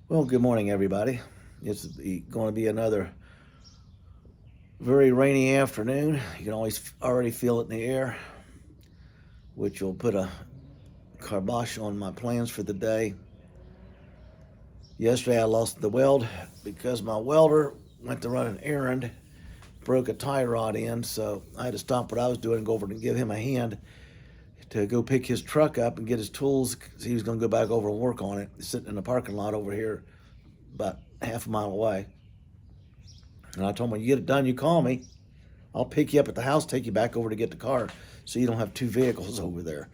Well, good morning, everybody. It's going to be another very rainy afternoon. You can always already feel it in the air, which will put a kibosh on my plans for the day. Yesterday, I lost the weld because my welder went to run an errand, broke a tie rod in, so I had to stop what I was doing and go over and give him a hand to go pick his truck up and get his tools. He was going to go back over and work on it, sitting in the parking lot over here about half a mile away. And I told him, when you get it done, you call me. I'll pick you up at the house, take you back over to get the car, so you don't have two vehicles over there.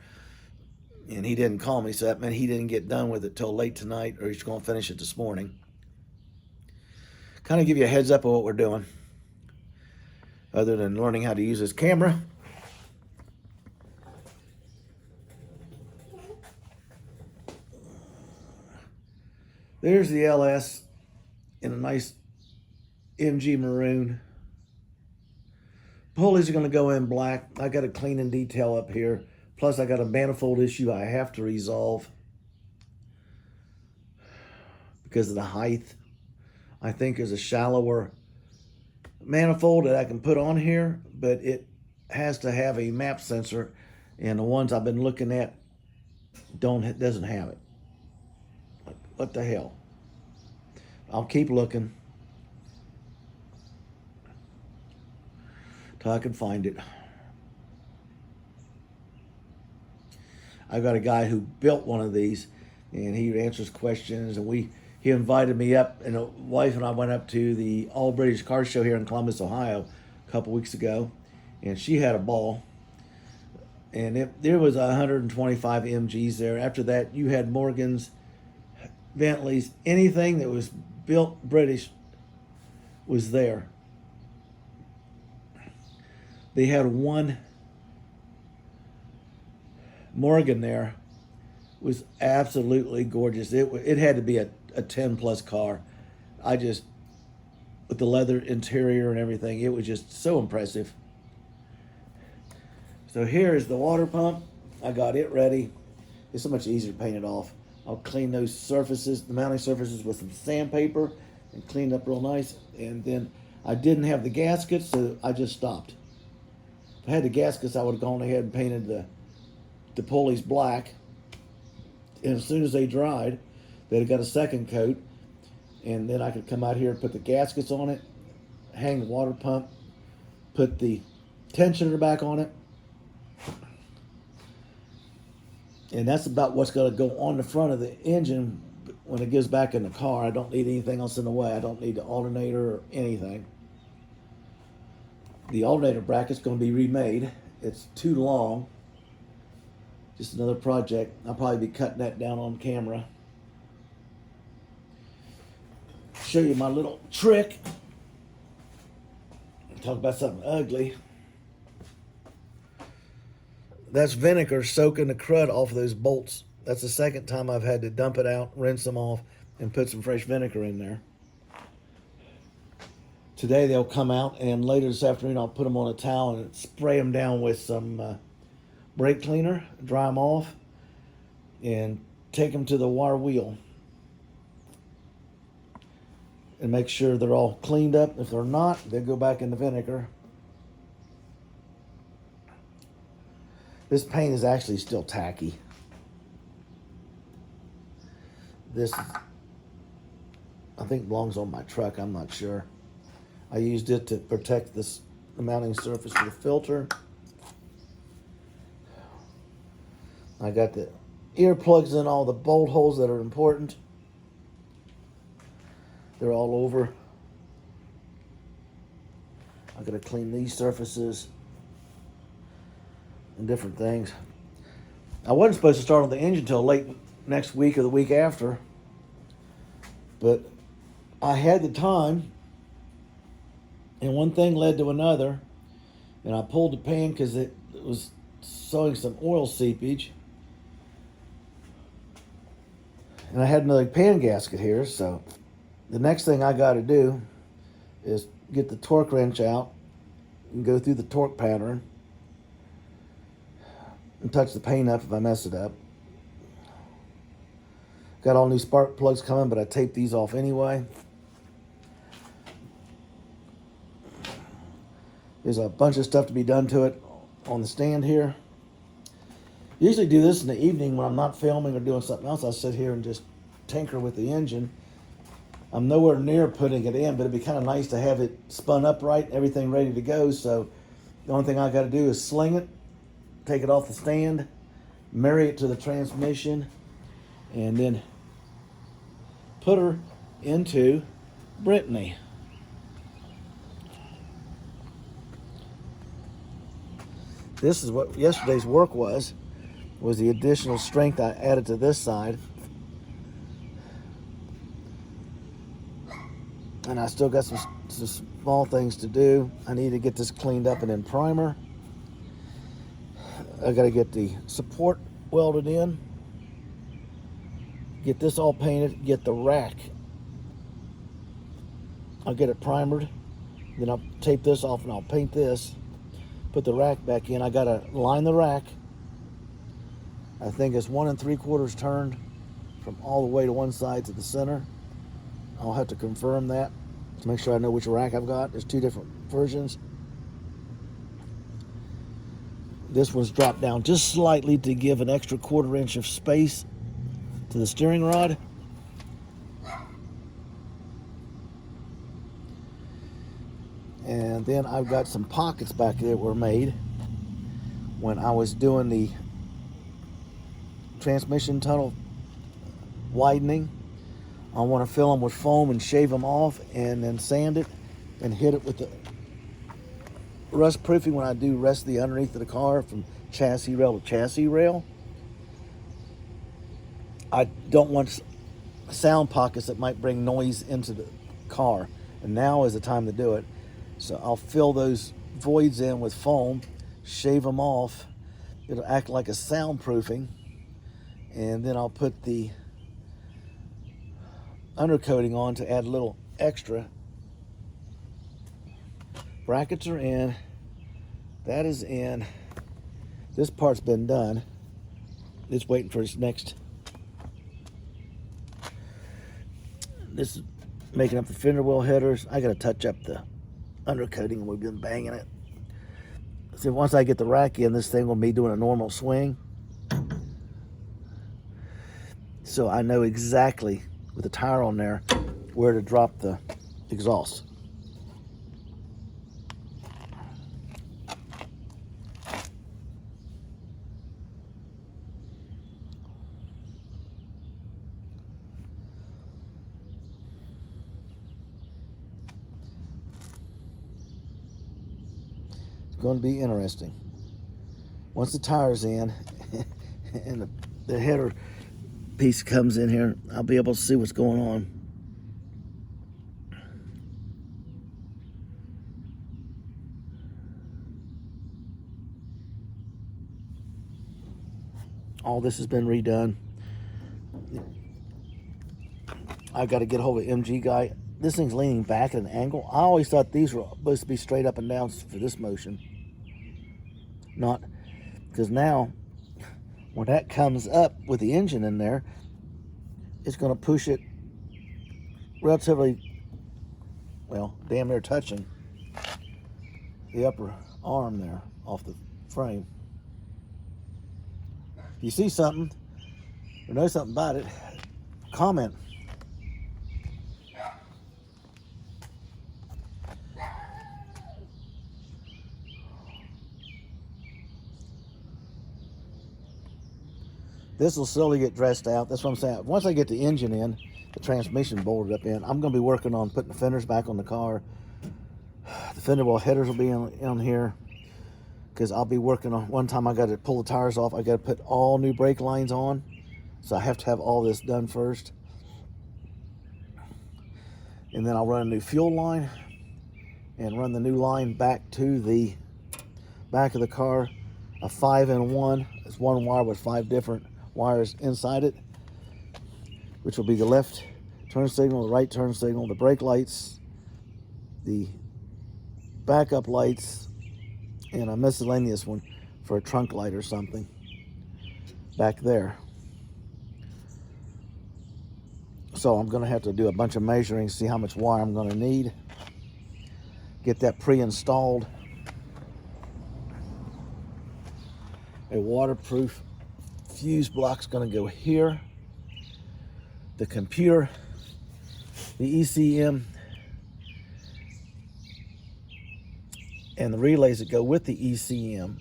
And he didn't call me, so that meant he didn't get done with it till late tonight, or he's going to finish it this morning. Kind of give you a heads up of what we're doing, other than learning how to use this camera. There's the LS in a nice MG maroon. Pulleys are going to go in black. I got a cleaning detail up here. Plus, I got a manifold issue I have to resolve because of the height. I think there's a shallower manifold that I can put on here, but it has to have a map sensor, and the ones I've been looking at doesn't have it. What the hell? I'll keep looking till I can find it. I've got a guy who built one of these, and he answers questions, and he invited me up, and a wife and I went up to the All British Car Show here in Columbus, Ohio, a couple weeks ago, and she had a ball. And there was 125 MGs there. After that, you had Morgans, Bentleys, anything that was built British was there. They had one Morgan there, was absolutely gorgeous. It had to be a 10 plus car. With the leather interior and everything, it was just so impressive. So here is the water pump. I got it ready. It's so much easier to paint it off. I'll clean those surfaces, the mounting surfaces, with some sandpaper and clean it up real nice. And then I didn't have the gaskets, so I just stopped. If I had the gaskets, I would have gone ahead and painted the pulleys black. And as soon as they dried, they'd have got a second coat. And then I could come out here and put the gaskets on it, hang the water pump, put the tensioner back on it. And that's about what's going to go on the front of the engine when it gets back in the car. I don't need anything else in the way. I don't need the alternator or anything. The alternator bracket's going to be remade. It's too long. Just another project. I'll probably be cutting that down on camera. Show you my little trick. Talk about something ugly. That's vinegar soaking the crud off of those bolts. That's the second time I've had to dump it out, rinse them off, and put some fresh vinegar in there. Today they'll come out, and later this afternoon I'll put them on a towel and spray them down with some brake cleaner, dry them off, and take them to the water wheel and make sure they're all cleaned up. If they're not, they'll go back in the vinegar. This paint is actually still tacky. This, I think, belongs on my truck. I'm not sure. I used it to protect the mounting surface for the filter. I got the earplugs in all the bolt holes that are important. They're all over. I gotta clean these surfaces and different things. I wasn't supposed to start on the engine until late next week or the week after, but I had the time, and one thing led to another, and I pulled the pan because it was showing some oil seepage, and I had another pan gasket here. So the next thing I got to do is get the torque wrench out and go through the torque pattern and touch the paint up if I mess it up. Got all new spark plugs coming, but I taped these off anyway. There's a bunch of stuff to be done to it on the stand here. Usually do this in the evening when I'm not filming or doing something else. I'll sit here and just tinker with the engine. I'm nowhere near putting it in, but it'd be kind of nice to have it spun up right, everything ready to go. So the only thing I got to do is sling it, take it off the stand, marry it to the transmission, and then put her into Brittany. This is what yesterday's work was the additional strength I added to this side. And I still got some small things to do. I need to get this cleaned up and then primer. I got to get the support welded in, get this all painted, get the rack. I'll get it primered, then I'll tape this off and I'll paint this, put the rack back in. I got to line the rack. I think it's 1 3/4 turned from all the way to one side to the center. I'll have to confirm that to make sure I know which rack I've got. There's 2 different versions. This one's dropped down just slightly to give an extra 1/4 inch of space to the steering rod. And then I've got some pockets back there that were made when I was doing the transmission tunnel widening. I want to fill them with foam and shave them off and then sand it and hit it with the rust proofing when I do rest the underneath of the car from chassis rail to chassis rail. I don't want sound pockets that might bring noise into the car, and now is the time to do it. So I'll fill those voids in with foam, shave them off. It'll act like a soundproofing, and then I'll put the undercoating on to add a little extra. Brackets are in. That is in. This part's been done. It's waiting for its next. This is making up the fender well headers. I got to touch up the undercoating, and we've been banging it. So once I get the rack in, this thing will be doing a normal swing. So I know exactly, with the tire on there, where to drop the exhaust. It's going to be interesting. Once the tire's in and the header piece comes in here, I'll be able to see what's going on. All this has been redone. I got to get a hold of MG guy. This thing's leaning back at an angle. I always thought these were supposed to be straight up and down for this motion. Not, because now when that comes up with the engine in there, it's going to push it relatively, well, damn near touching the upper arm there off the frame. If you see something or know something about it, comment. This will slowly get dressed out. That's what I'm saying. Once I get the engine in, the transmission bolted up in, I'm going to be working on putting the fenders back on the car. The fender well headers will be on here, because I'll be working on, one time I got to pull the tires off. I got to put all new brake lines on. So I have to have all this done first. And then I'll run a new fuel line and run the new line back to the back of the car. A 5-in-1. It's one wire with 5 different wires inside it, which will be the left turn signal, the right turn signal, the brake lights, the backup lights, and a miscellaneous one for a trunk light or something back there. So I'm going to have to do a bunch of measuring, see how much wire I'm going to need. Get that pre-installed. A waterproof fuse block's going to go here. The computer, the ECM, and the relays that go with the ECM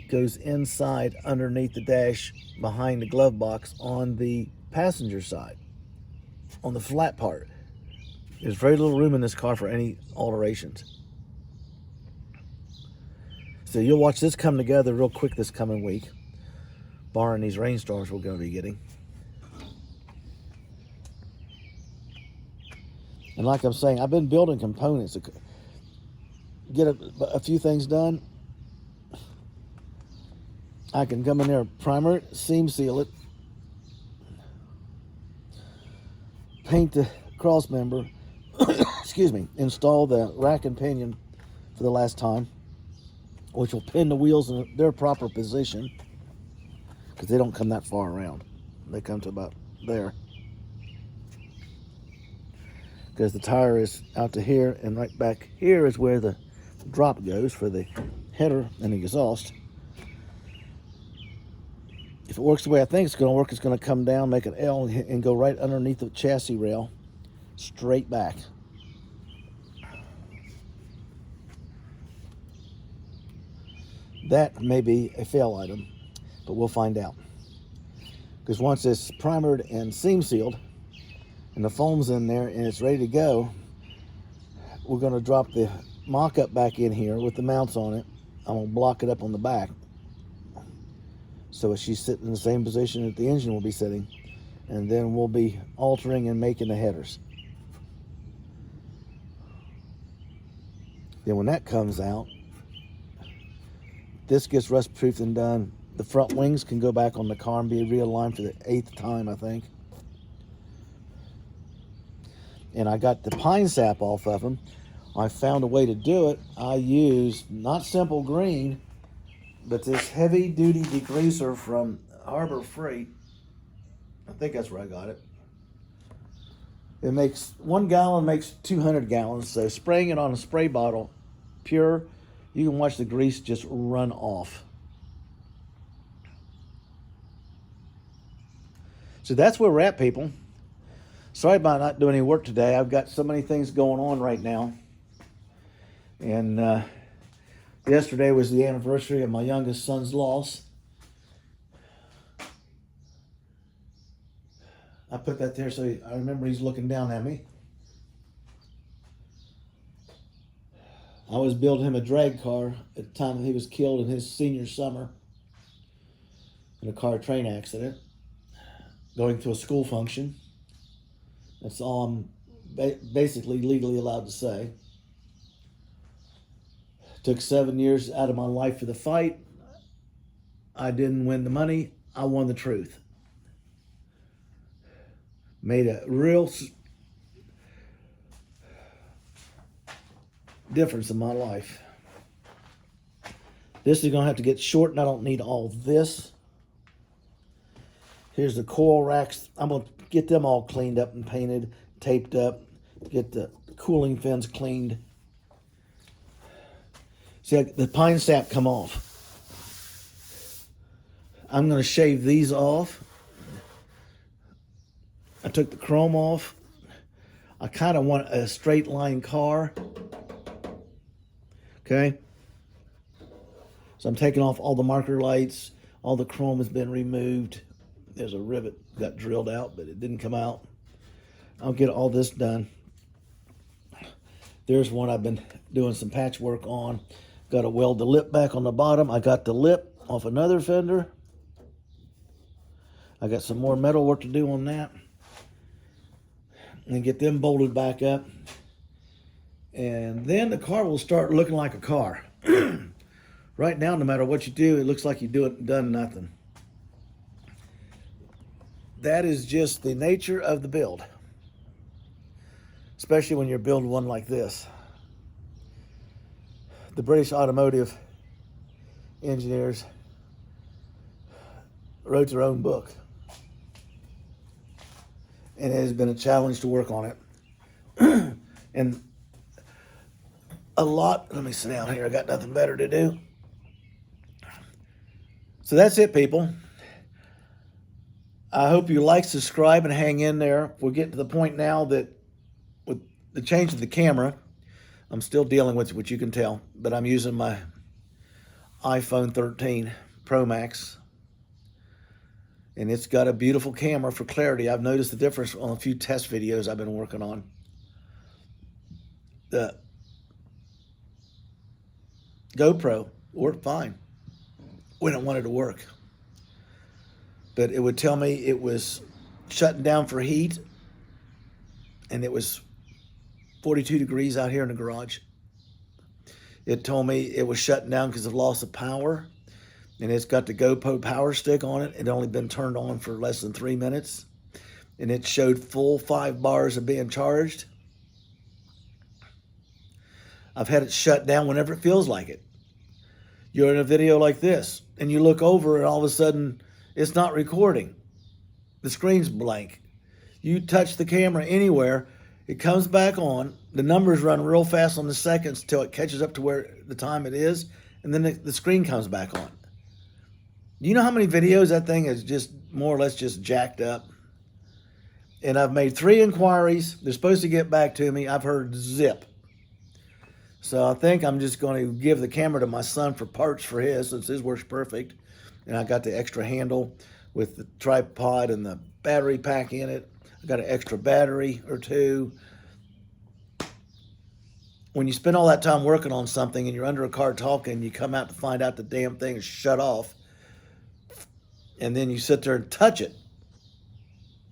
goes inside underneath the dash behind the glove box on the passenger side, on the flat part. There's very little room in this car for any alterations. So you'll watch this come together real quick this coming week, barring these rainstorms we're going to be getting. And like I'm saying, I've been building components to get a few things done. I can come in there, primer it, seam seal it, paint the cross member, excuse me, install the rack and pinion for the last time, which will pin the wheels in their proper position, because they don't come that far around. They come to about there. Because the tire is out to here, and right back here is where the drop goes for the header and the exhaust. If it works the way I think it's going to work, it's going to come down, make an L, and go right underneath the chassis rail, straight back. That may be a fail item, but we'll find out. Because once it's primered and seam sealed, and the foam's in there and it's ready to go, we're going to drop the mock-up back in here with the mounts on it. I'm going to block it up on the back, so she's sitting in the same position that the engine will be sitting, and then we'll be altering and making the headers. Then when that comes out, this gets rust proofed and done. The front wings can go back on the car and be realigned for the 8th time, I think. And I got the pine sap off of them. I found a way to do it. I used not Simple Green, but this heavy duty degreaser from Harbor Freight. I think that's where I got it. It makes 1 gallon makes 200 gallons. So spraying it on a spray bottle, pure, you can watch the grease just run off. So that's where we're at, people. Sorry about not doing any work today. I've got so many things going on right now. And yesterday was the anniversary of my youngest son's loss. I put that there so I remember he's looking down at me. I was building him a drag car at the time that he was killed in his senior summer in a car train accident, going to a school function. That's all I'm basically legally allowed to say. Took 7 years out of my life for the fight. I didn't win the money. I won the truth. Made a real difference in my life. This is going to have to get short, and I don't need all this. Here's the coil racks. I'm going to get them all cleaned up and painted, taped up, get the cooling fins cleaned. See, the pine sap come off. I'm going to shave these off. I took the chrome off. I kind of want a straight line car. Okay. So I'm taking off all the marker lights. All the chrome has been removed. There's a rivet got drilled out, but it didn't come out. I'll get all this done. There's one I've been doing some patchwork on. Got to weld the lip back on the bottom. I got the lip off another fender. I got some more metal work to do on that. And get them bolted back up. And then the car will start looking like a car. Right now, no matter what you do, it looks like you've done nothing. That is just the nature of the build. Especially when you're building one like this. The British automotive engineers wrote their own book. and it has been a challenge to work on it. And a lot, let me sit down here, I got nothing better to do. So that's it, people. I hope you like, subscribe, and hang in there. We're getting to the point now that with the change of the camera, I'm still dealing with what you can tell, but I'm using my iPhone 13 Pro Max, and it's got a beautiful camera for clarity. I've noticed the difference on a few test videos I've been working on. The GoPro worked fine when I wanted to work, but it would tell me it was shutting down for heat, and it was 42 degrees out here in the garage. It told me it was shutting down because of loss of power, and it's got the GoPro power stick on it. It had only been turned on for less than 3 minutes, and it showed full 5 bars of being charged. I've had it shut down whenever it feels like it. You're in a video like this, and you look over, and all of a sudden, it's not recording. The screen's blank. You touch the camera anywhere, it comes back on. The numbers run real fast on the seconds till it catches up to where the time it is, and then the screen comes back on. Do you know how many videos that thing is just more or less just jacked up? And I've made 3 inquiries. They're supposed to get back to me. I've heard zip. So I think I'm just going to give the camera to my son for parts for his, since his works perfect. And I got the extra handle with the tripod and the battery pack in it. I got an extra battery or 2. When you spend all that time working on something and you're under a car talking, you come out to find out the damn thing is shut off. And then you sit there and touch it.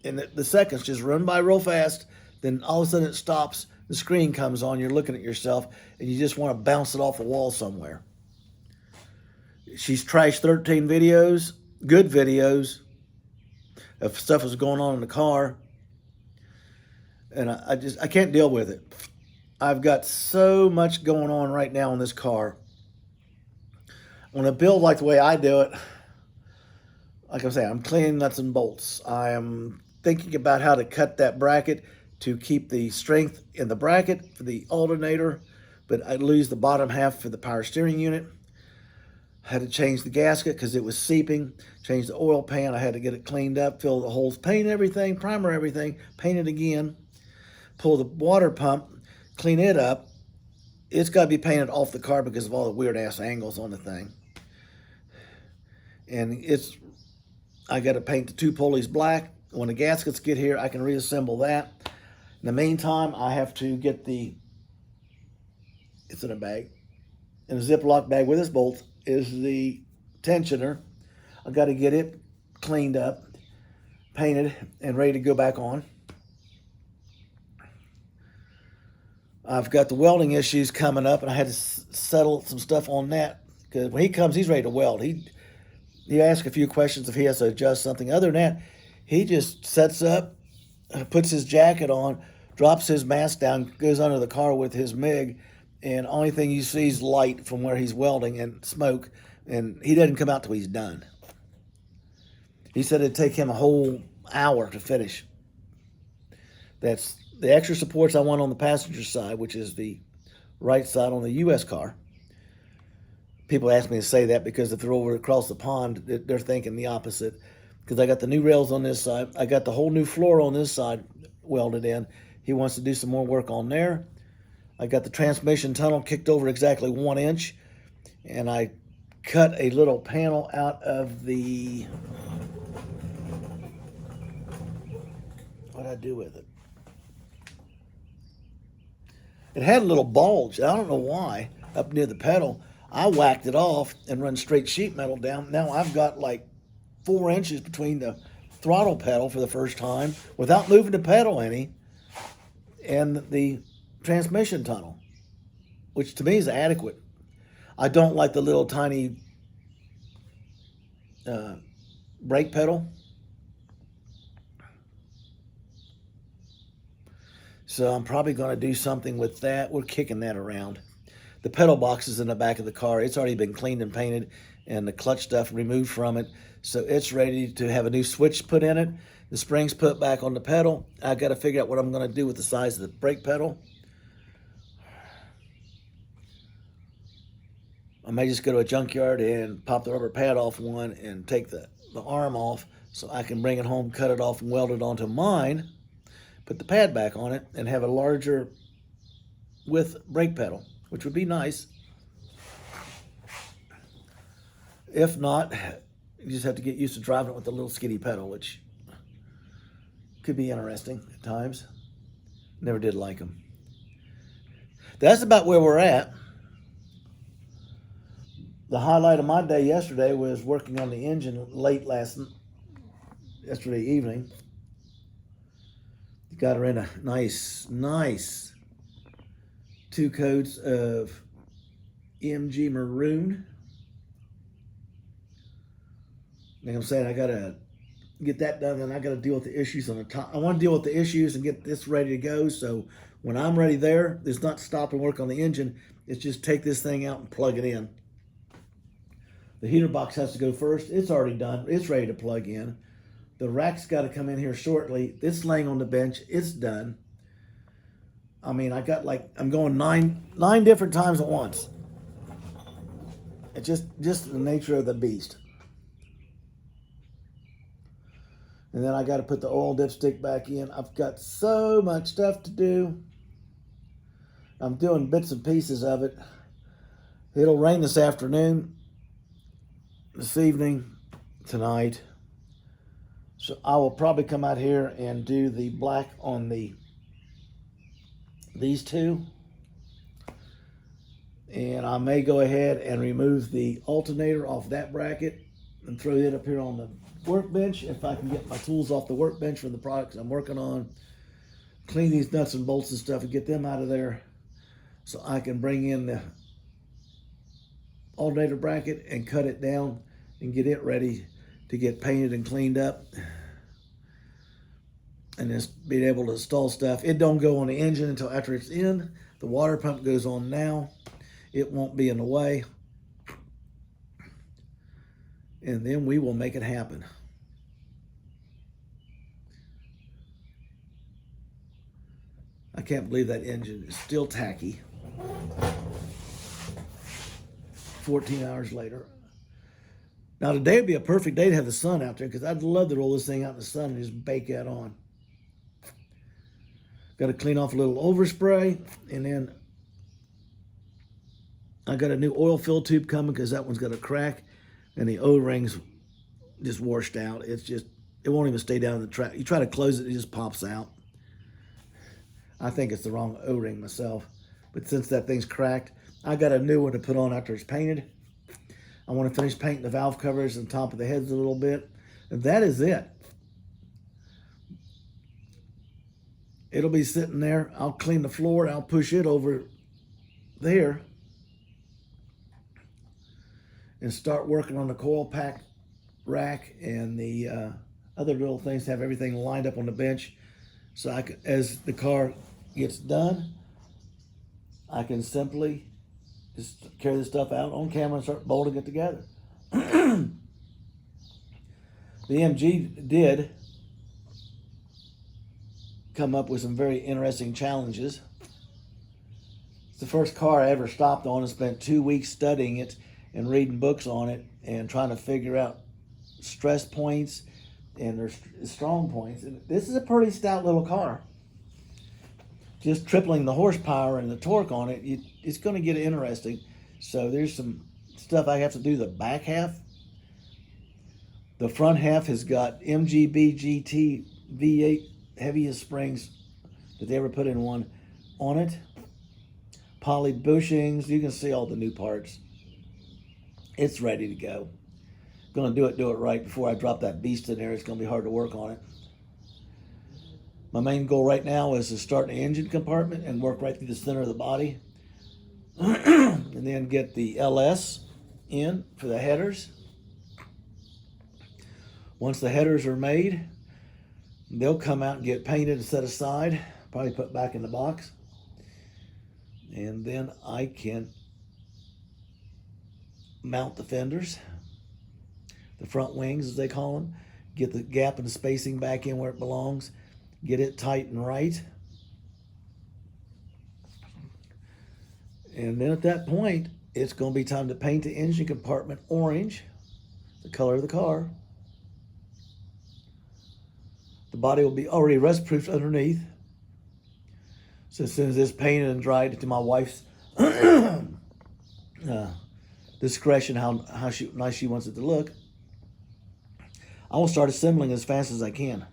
And the seconds just run by real fast. Then all of a sudden it stops. The screen comes on, you're looking at yourself, and you just want to bounce it off the wall somewhere. She's trashed 13 videos, good videos, of stuff that's going on in the car. And I can't deal with it. I've got so much going on right now in this car. When I build like the way I do it, like I'm saying, I'm cleaning nuts and bolts. I am thinking about how to cut that bracket to keep the strength in the bracket for the alternator, but I lose the bottom half for the power steering unit. I had to change the gasket because it was seeping, change the oil pan. I had to get it cleaned up, fill the holes, paint everything, primer everything, paint it again, pull the water pump, clean it up. It's got to be painted off the car because of all the weird ass angles on the thing. And I got to paint the 2 pulleys black. When the gaskets get here, I can reassemble that. In the meantime, I have to get it's in a bag, in a Ziploc bag with its bolts, is the tensioner. I've got to get it cleaned up, painted, and ready to go back on. I've got the welding issues coming up, and I had to settle some stuff on that, because when he comes, he's ready to weld. He asks a few questions if he has to adjust something. Other than that, he just sets up, puts his jacket on, drops his mask down, goes under the car with his MIG, and only thing you see is light from where he's welding and smoke, and he doesn't come out till he's done. He said it'd take him a whole hour to finish. That's the extra supports I want on the passenger side, which is the right side on the U.S. car. People ask me to say that because if they're over across the pond, they're thinking the opposite. Because I got the new rails on this side. I got the whole new floor on this side welded in. He wants to do some more work on there. I got the transmission tunnel kicked over exactly 1 inch. And I cut a little panel out of the... What did I do with it? It had a little bulge. I don't know why, up near the pedal. I whacked it off and run straight sheet metal down. Now I've got like 4 inches between the throttle pedal for the first time without moving the pedal any and the transmission tunnel, which to me is adequate. I don't like the little tiny brake pedal. So I'm probably going to do something with that. We're kicking that around. The pedal box is in the back of the car. It's already been cleaned and painted and the clutch stuff removed from it. So it's ready to have a new switch put in it. The spring's put back on the pedal. I got to figure out what I'm going to do with the size of the brake pedal. I may just go to a junkyard and pop the rubber pad off one and take the arm off so I can bring it home, cut it off, and weld it onto mine, put the pad back on it, and have a larger width brake pedal, which would be nice. If not, you just have to get used to driving it with a little skinny pedal, which could be interesting at times. Never did like them. That's about where we're at. The highlight of my day yesterday was working on the engine late yesterday evening. Got her in a nice 2 coats of MG maroon. Like I'm saying, I gotta get that done, and I gotta deal with the issues on the top. I want to deal with the issues and get this ready to go. So when I'm ready there, it's not stop and work on the engine. It's just take this thing out and plug it in. The heater box has to go first. It's already done. It's ready to plug in. The rack's got to come in here shortly. It's laying on the bench. It's done. I mean, I got I'm going nine different times at once. It's just the nature of the beast. And then I got to put the oil dipstick back in. I've got so much stuff to do. I'm doing bits and pieces of it. It'll rain this afternoon, this evening, tonight. So I will probably come out here and do the black on these two. And I may go ahead and remove the alternator off that bracket and throw it up here on the workbench if I can get my tools off the workbench for the products I'm working on. Clean these nuts and bolts and stuff and get them out of there so I can bring in the alternator bracket and cut it down and get it ready to get painted and cleaned up, and just being able to install stuff. It don't go on the engine until after it's in. The water pump goes on now. It won't be in the way. And then we will make it happen. I can't believe that engine is still tacky 14 hours later. Now today would be a perfect day to have the sun out there, because I'd love to roll this thing out in the sun and just bake that on. Got to clean off a little overspray, and then I got a new oil fill tube coming because that one's got a crack, and the O-ring's just washed out. It won't even stay down in the track. You try to close it, it just pops out. I think it's the wrong O-ring myself, but since that thing's cracked, I got a new one to put on after it's painted. I want to finish painting the valve covers and top of the heads a little bit, and that is it. It'll be sitting there. I'll clean the floor. I'll push it over there and start working on the coil pack rack and the other little things to have everything lined up on the bench. So I can, as the car gets done, I can simply just carry this stuff out on camera and start bolting it together. The MG did come up with some very interesting challenges. It's the first car I ever stopped on and spent 2 weeks studying it and reading books on it and trying to figure out stress points and their strong points. And this is a pretty stout little car. Just tripling the horsepower and the torque on it, it's going to get interesting. So there's some stuff I have to do the back half. The front half has got MGB GT V8 heaviest springs that they ever put in one on it. Poly bushings. You can see all the new parts. It's ready to go. Going to do it right before I drop that beast in there. It's going to be hard to work on it. My main goal right now is to start the engine compartment and work right through the center of the body. And then get the LS in for the headers. Once the headers are made, they'll come out and get painted and set aside, probably put back in the box. And then I can mount the fenders, the front wings as they call them, get the gap and the spacing back in where it belongs, get it tight and right. And then at that point, it's going to be time to paint the engine compartment orange, the color of the car. The body will be already rust-proofed underneath. So as soon as it's painted and dried to my wife's discretion, how nice she wants it to look, I will start assembling as fast as I can.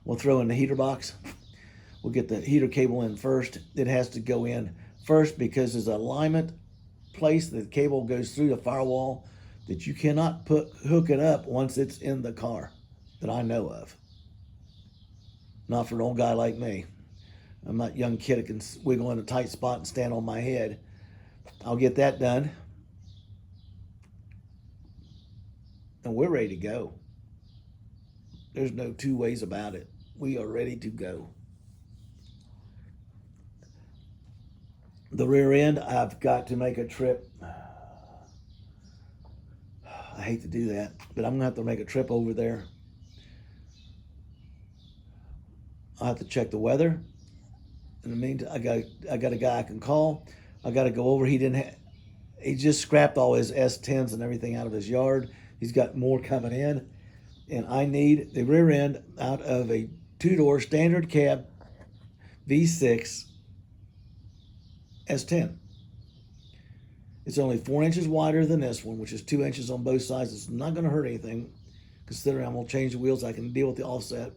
We'll throw in the heater box. We'll get the heater cable in first. It has to go in first because there's an alignment place that the cable goes through the firewall that you cannot hook it up once it's in the car that I know of. Not for an old guy like me. I'm not a young kid that can wiggle in a tight spot and stand on my head. I'll get that done. And we're ready to go. There's no two ways about it. We are ready to go. The rear end, I've got to make a trip. I hate to do that, but I'm gonna have to make a trip over there. I'll have to check the weather. In the meantime, I got a guy I can call. I got to go over. He just scrapped all his S10s and everything out of his yard. He's got more coming in, and I need the rear end out of a two-door standard cab V6 S10. It's only 4 inches wider than this one, which is 2 inches on both sides. It's not going to hurt anything, considering I'm going to change the wheels. I can deal with the offset.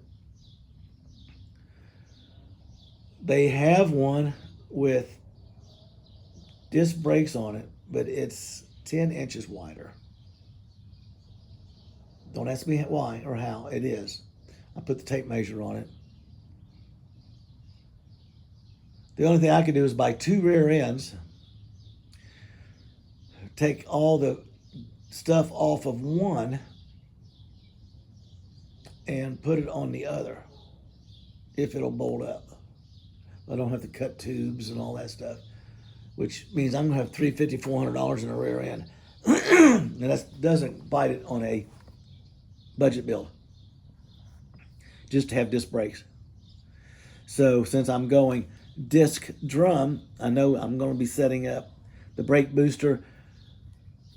They have one with disc brakes on it, but it's 10 inches wider. Don't ask me why or how. It is. I put the tape measure on it. The only thing I can do is buy 2 rear ends, take all the stuff off of one, and put it on the other, if it'll bolt up. I don't have to cut tubes and all that stuff, which means I'm gonna have $350, $400 in a rear end. And that doesn't bite it on a budget build, just to have disc brakes. So since I'm going disc drum, I know I'm gonna be setting up the brake booster,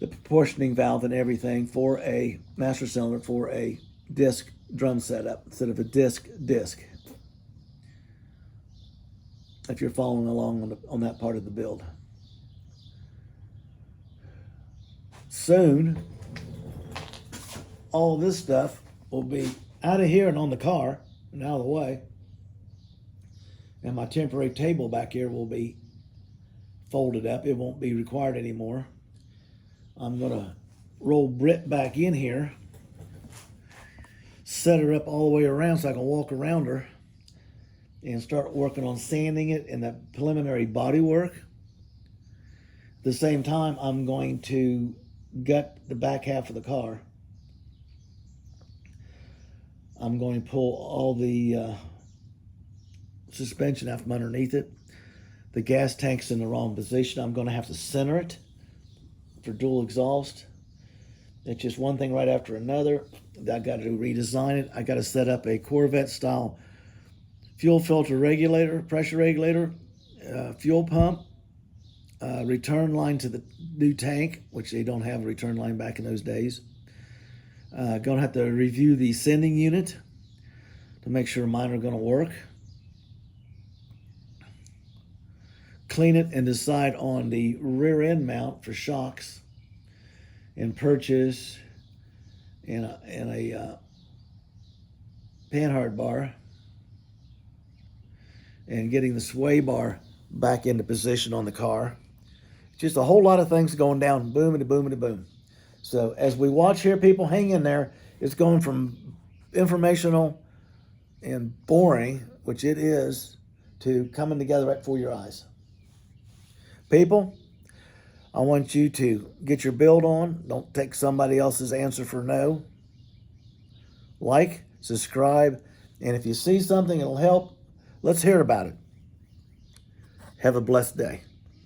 the proportioning valve and everything for a master cylinder for a disc drum setup instead of a disc. If you're following along on that part of the build. Soon, all this stuff will be out of here and on the car and out of the way. And my temporary table back here will be folded up. It won't be required anymore. I'm gonna roll Britt back in here, set her up all the way around so I can walk around her, and start working on sanding it and the preliminary body work. At the same time, I'm going to gut the back half of the car. I'm going to pull all the suspension out from underneath it. The gas tank's in the wrong position. I'm going to have to center it for dual exhaust. It's just one thing right after another. I got to redesign it. I got to set up a Corvette style fuel filter regulator, pressure regulator, fuel pump, return line to the new tank, which they don't have a return line back in those days. Going to have to review the sending unit to make sure mine are going to work. Clean it and decide on the rear end mount for shocks and purchase and a panhard bar, and getting the sway bar back into position on the car. Just a whole lot of things going down, boomity, boomity, boom. So as we watch here, people, hang in there. It's going from informational and boring, which it is, to coming together right before your eyes. People, I want you to get your build on. Don't take somebody else's answer for no. Like, subscribe, and if you see something that'll help, let's hear about it. Have a blessed day.